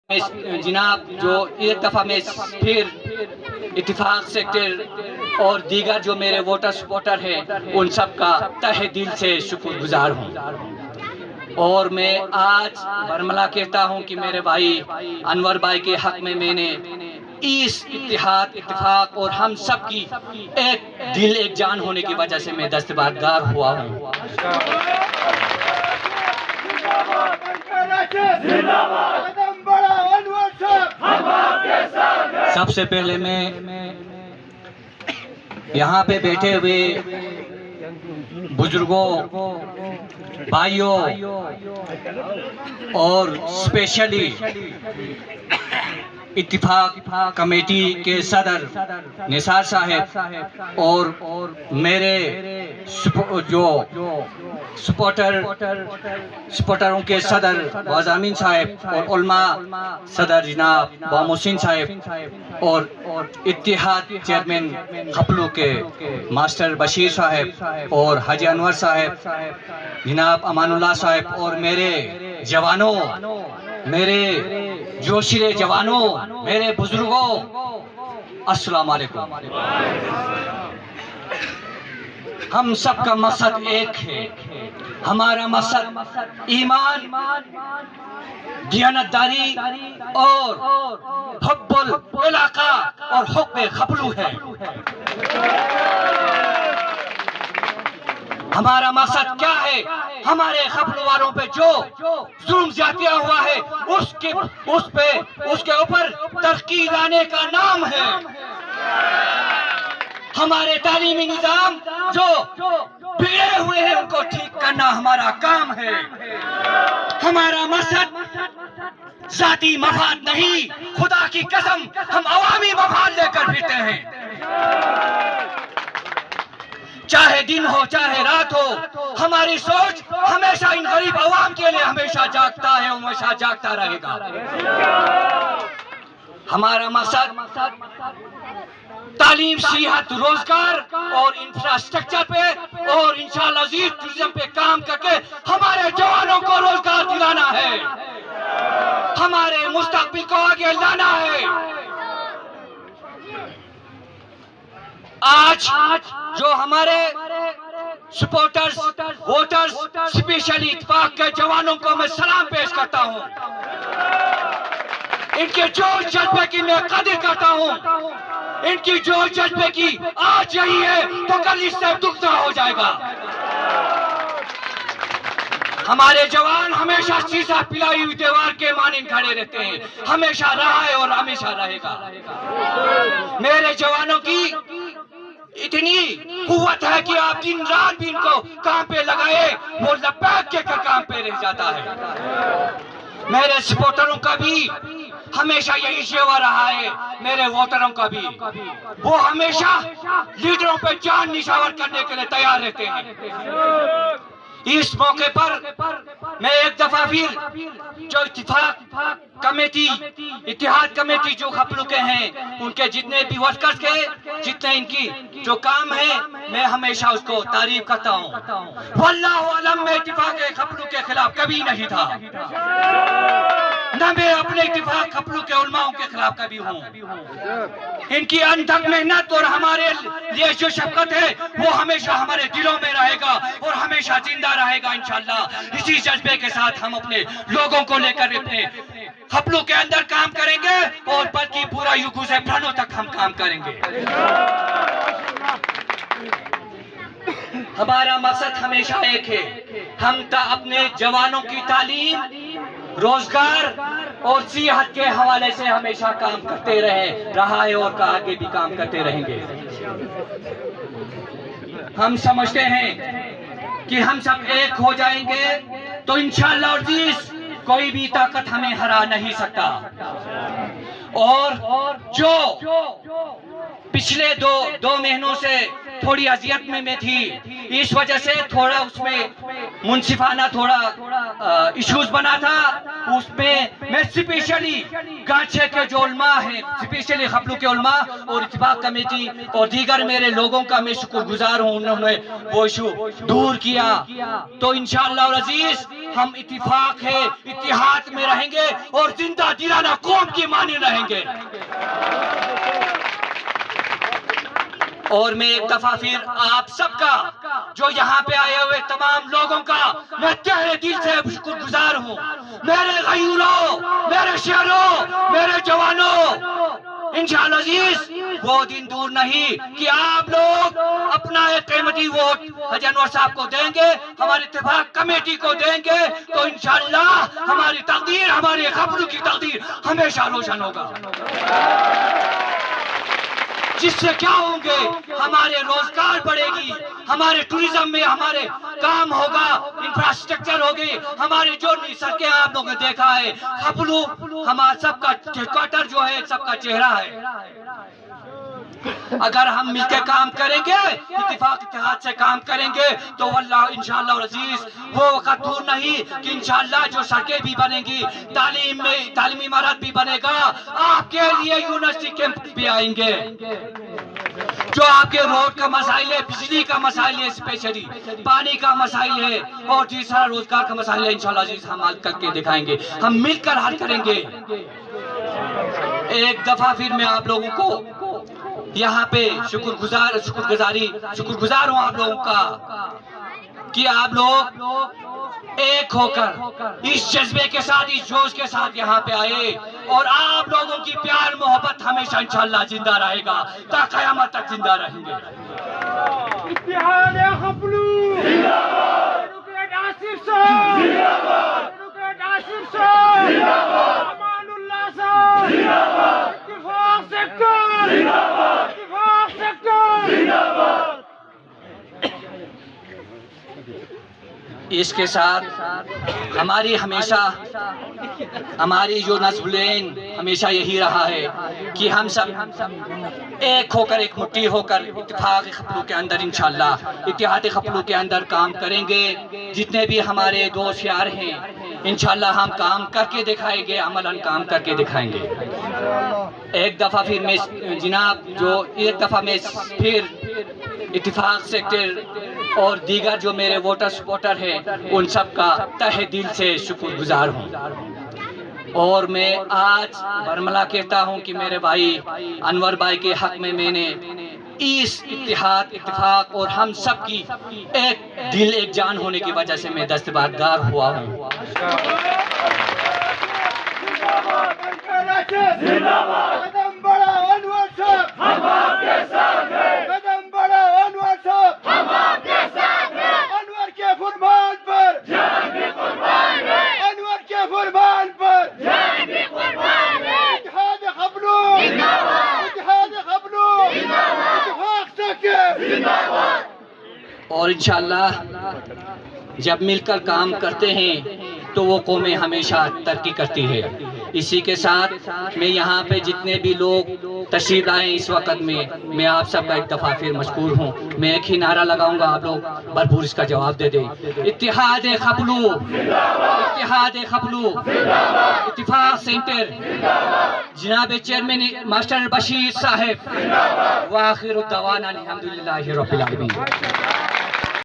जनाब जो एक दफ़ा मैं फिर इत्तेफाक सेक्टर और दीगर जो मेरे वोटर सपोर्टर हैं उन सब का तहे दिल से शुक्रगुजार हूँ। और मैं आज बरमला कहता हूँ कि मेरे भाई अनवर भाई के हक में मैंने इस इत्तेफाक और हम सब की एक दिल एक जान होने की वजह से मैं दस्तबरदार हुआ हूँ। सबसे पहले मैं यहाँ पे बैठे हुए बुजुर्गों, भाइयों और स्पेशली इत्तेफाक कमेटी के सदर निसार साहब और मेरे जो सपोर्टरों के सदर वाजामीन साहब और उलमा सदर जनाब बामुसिन साहब और इत्तेहाद चेयरमैन खपलू के मास्टर बशीर साहब और हाजी अनवर साहब, जनाब अमानुल्लाह साहब और मेरे जवानों, मेरे जोशीले जवानों, मेरे बुजुर्गों, अस्सलाम वालेकुम। हम सबका मकसद एक है। हमारा मकसद ईमान, दियानतदारी और हुब्बुल इलाका और हुब्बे खपलू है। हमारा मकसद क्या है? हमारे खपलू वालों पे जो जुल्म ज्यादतियां हुआ है उसके ऊपर तरक्की लाने का नाम है। हमारे तालीमी निजाम जो बिगड़े हुए हैं उनको ठीक करना हमारा काम है। हमारा मकसद जाती मफाद नहीं, खुदा की कसम हम अवामी मफाद लेकर फिरते हैं। चाहे दिन हो चाहे रात हो, हमारी सोच हमेशा इन गरीब अवाम के लिए हमेशा जागता है, हमेशा जागता रहेगा। हमारा मकसद तालीम, सेहत, रोजगार और इंफ्रास्ट्रक्चर पे और इंशाअल्लाह अजीज टूरिज्म पे काम करके हमारे जवानों को रोजगार दिलाना है, हमारे मुस्तकबिल को आगे लाना है। आज जो हमारे सपोर्टर्स, वोटर्स, स्पेशली इत्तेफाक के जवानों को मैं सलाम पेश करता हूँ। इनके जोश जज्बे की मैं कदर करता हूँ। इनकी जोश जज्बे की आज यही है तो कल इससे दुगना हो जाएगा। हमारे जवान हमेशा शीशा पिलाई हुई दीवार के मानिंद खड़े रहते हैं, हमेशा रहा है और हमेशा रहेगा। मेरे जवानों की इतनी कुव्वत है कि आप दिन रात भी इनको काम पे लगाए वो लपैक के काम पे रह जाता है। मेरे सपोर्टरों का भी हमेशा यही शेवा रहा है, मेरे वोटरों का भी। वो हमेशा लीडरों पे जान निछावर करने के लिए तैयार रहते हैं। इस मौके पर मैं एक दफा फिर जो इत्तेफाक कमेटी, इत्तेहाद कमेटी जो खपलू के हैं, उनके जितने भी वर्कर्स के जितने इनकी जो काम है, मैं हमेशा उसको तारीफ करता हूँ। वल्लाहु अलम में इत्तेफाक खपलू के खिलाफ कभी नहीं था, न मैं अपने इत्तेफाक खपलू के उलमाओं के खिलाफ कभी हूँ। इनकी अनथक मेहनत और हमारे लिए जो शफकत है वो हमेशा हमारे दिलों में रहेगा और हमेशा जिंदा रहेगा इंशाअल्लाह। इसी जज्बे के साथ हम अपने लोगों को लेकर अपने खपलू के अंदर काम करेंगे और बल्कि पूरा युग से प्राणों तक हम काम करेंगे। हमारा मकसद हमेशा एक है, हम अपने जवानों की तालीम, रोजगार और सेहत के हवाले से हमेशा काम करते रहा है और आगे भी काम करते रहेंगे। हम समझते हैं कि हम सब एक हो जाएंगे तो इंशाअल्लाह अज़ीज कोई भी ताकत हमें हरा नहीं सकता। और जो पिछले दो महीनों से थोड़ी अजियत में मैं थी, इस वजह से थोड़ा उसमें मुंसिफाना थोड़ा इश्यूज बना था। उसमें मैं स्पेशली गांचे के जो उलमा हैं, स्पेशली खपलू के उलमा और इत्तेफाक कमेटी और दीगर मेरे लोगों का मैं शुक्रगुजार हूँ, उन्होंने वो इशू दूर किया। तो इंशाअल्लाह अज़ीज ہم اتفاق ہے، اتحاد میں رہیں گے اور زندہ دلانہ قوم کی مانند رہیں گے۔ اور میں ایک دفعہ پھر آپ سب کا، جو یہاں پہ آئے ہوئے تمام لوگوں کا میں تہہ دل سے شکر گزار ہوں۔ میرے غیوروں، میرے شہروں، میرے جوانوں، انشاءاللہ عزیز وہ دن دور نہیں کہ آپ لوگ اپنا ایک قیمتی ووٹ حاجی انور صاحب کو دیں گے، ہماری اتفاق کمیٹی کو دیں گے، تو انشاءاللہ ہماری تقدیر، ہمارے خبروں کی تقدیر ہمیشہ روشن ہوگا، جس سے کیا ہوں گے، ہمارے روزگار بڑھے گی، ہمارے ٹورزم میں ہمارے کام ہوگا، انفراسٹرکچر ہوگی، ہماری جو سڑکیں آپ لوگوں نے دیکھا ہے، خبلو ہمارا سب کا کوارٹر جو ہے سب کا چہرہ ہے۔ اگر ہم مل کے کام کریں گے، اتفاق اتحاد سے کام کریں گے، تو واللہ انشاءاللہ عزیز وہ وقت دور نہیں کہ انشاءاللہ جو سڑکیں بھی بنیں گی، تعلیمی عمارت بھی بنے گا، آپ کے لیے یونیورسٹی کیمپس بھی آئیں گے، جو آپ کے روڈ کا مسائل ہے، بجلی کا مسائل ہے، اسپیشلی پانی کا مسائل ہے، اور تیسرا روزگار کا مسائل ہے، انشاءاللہ عزیز ہم حل کر کے دکھائیں گے، ہم مل کر حل کریں گے۔ ایک دفعہ پھر میں آپ لوگوں کو یہاں پہ شکر گزار ہوں آپ لوگوں کا کہ آپ لوگ ایک ہو کر اس جذبے کے ساتھ، اس جوش کے ساتھ یہاں پہ آئے، اور آپ لوگوں کی پیار محبت ہمیشہ انشاءاللہ زندہ رہے گا، تا قیامت تک زندہ رہیں گے۔ اتحاد خبلو زندہ باد، ایڈوکیٹ آصف صاحب زندہ باد، ایڈوکیٹ آصف صاحب زندہ باد، امان اللہ صاحب زندہ باد، اتفاق سیکٹر زندہ باد، اتفاق سیکٹر زندہ باد۔ اس کے ساتھ ہماری ہمیشہ ہماری جو نظم لین ہمیشہ یہی رہا ہے کہ ہم سب ایک ہو کر، ایک مٹھی ہو کر اتفاق خبلو کے اندر انشاءاللہ اتحاد خبلو کے اندر کام کریں گے۔ جتنے بھی ہمارے دوست یار ہیں انشاءاللہ ہم کام کر کے دکھائیں گے، عملاً کام کر کے دکھائیں گے۔ ایک دفعہ پھر میں پھر اتفاق سیکٹر اور دیگر جو میرے ووٹر سپورٹر ہیں ان سب کا تہہ دل سے شکر گزار ہوں، اور میں آج برملا کہتا ہوں کہ میرے بھائی انور بھائی کے حق میں نے اس اتحاد، اتفاق اور ہم سب کی ایک دل ایک جان ہونے کی وجہ سے میں دستبردار ہوا ہوں۔ قدم بڑھا انور صاحب، ہم آپ کے ساتھ ہیں، قدم بڑھا انور صاحب، ہم آپ کے ساتھ ہیں، انور کے فرمان پر جان بھی قربان ہے، انور کے فرمان پر جان بھی قربان ہے۔ اتحاد خبلو زندہ باد، اتحاد خبلو زندہ باد، اتفاق سیکٹر زندہ باد۔ اور انشاءاللہ جب مل کر کام کرتے ہیں تو وہ قومیں ہمیشہ ترقی کرتی ہے۔ اسی کے ساتھ میں یہاں پہ جتنے بھی لوگ تشریف لائے اس وقت میں آپ سب کا ایک دفعہ پھر مشکور ہوں۔ میں ایک ہی نعرہ لگاؤں گا، آپ لوگ بھرپور اس کا جواب دے دیں۔ اتحاد خبلو، اتحاد خبلو، اتفاق سینٹر، جناب چیئرمین ماسٹر بشیر صاحب، وآخر دعوانا الحمدللہ رب العالمین۔